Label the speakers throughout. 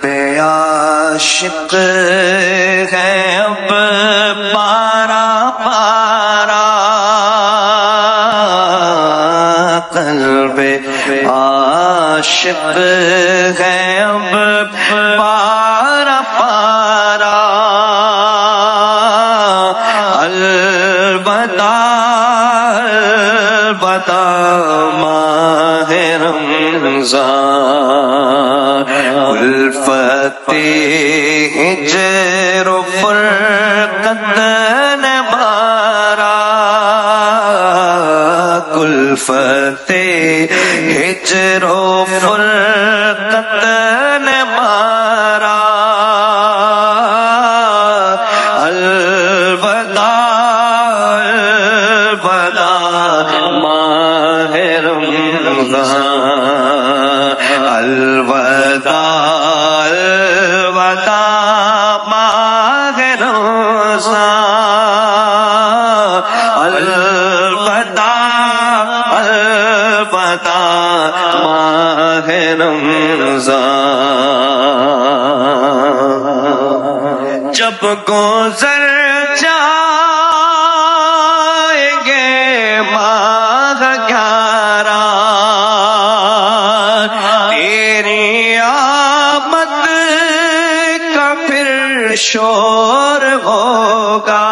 Speaker 1: پہ عاشق ہے اب پارا پارا، قلب عاشق ہے اب پارا پارا، الوداع الوداع ماہ رمضان، الفت ہجر و فرقت نے مارا، الفت ہجر و فرقت نے مارا، الوداع الوداع ماہ رمضان، الوداع الوداع ماہ رمضان، الوداع الوداع ماہ رمضان، جب گزر جائیں گے ماہ 11 تیری آمد کا پھر شور ہوگا،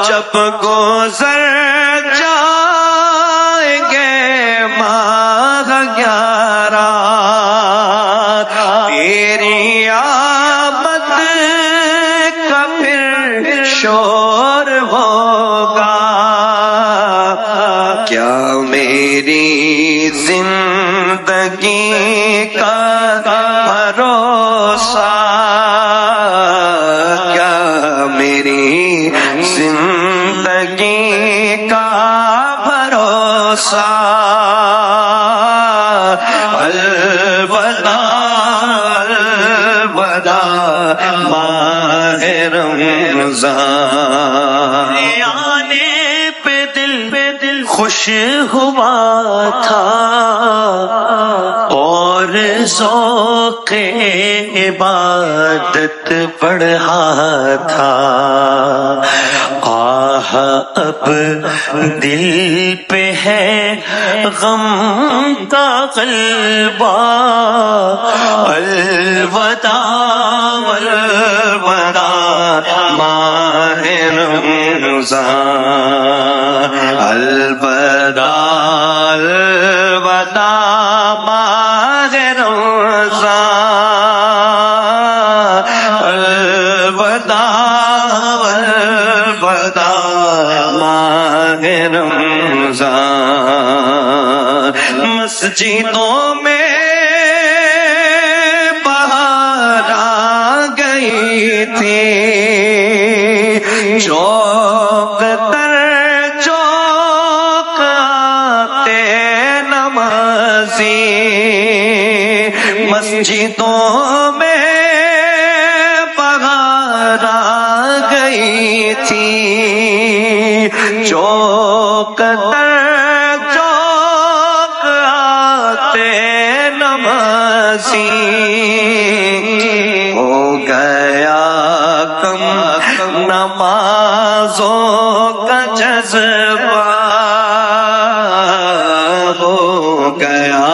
Speaker 1: جب گزر جائیں گے ماہ 11 تیری آمد کا پھر شور ہوگا، کیا میری زندگی کا بھروسہ، کیا میری زندگی کا بھروسہ، الوداع الوداع ماہ رمضان، آنے پہ دل خوش ہوا تھا اور ذوق عبادت بڑھا تھا، آہ اب دل پہ ہے غم کا غلبہ، الوداع الوداع ماہ رمضان، الوداع الوداع ماہ رمضان، الوداع الوداع ماہ رمضان، مسجدوں میں بہار آ گئی تھی، چوک تر چوک آتے نمازی، مسجدوں میں بہار آ گئی تھی، چوک تر چوک آتے نمازی، ہو گیا کم نمازوں کا جذبہ، ہو گیا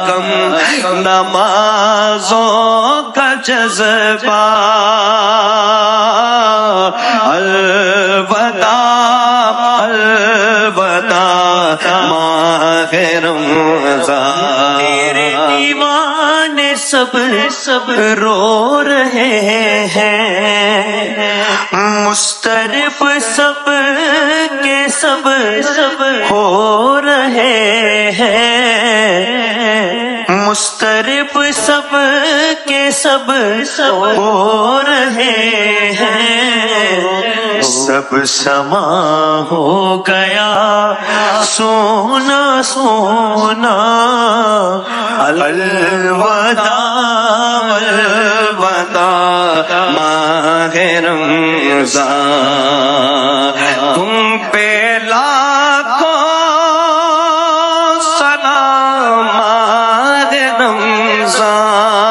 Speaker 1: کم نمازوں کا جذبہ، الوداع الوداع ماہ رمضان، تیرے دیوانے سب رو رہے ہیں، مسترب سب کے سب ہو رہے ہیں، مسترب سب کے سب ہو رہے ہیں، سب سما ہو گیا سونا سونا، الوداع الوداع ماہ رمضان، تم پہ لاکھوں سلام ماہ رمضان،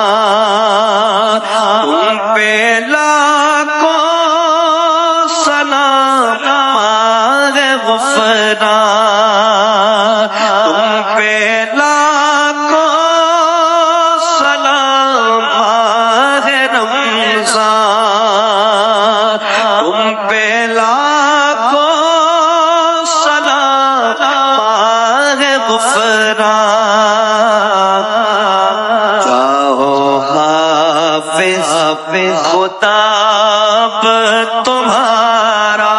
Speaker 1: حافظ خطاب تمہارا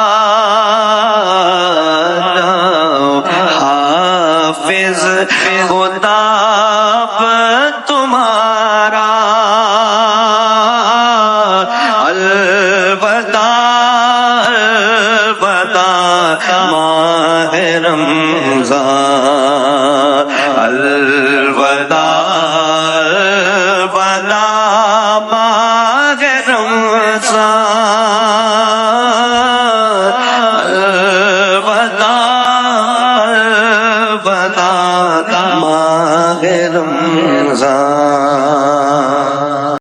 Speaker 1: حافظ خطاب تمہارا الوداع الوداع ماہ رمضان الوداع الوداع ماہ رمضان الوداع الوداع ماہ رمضان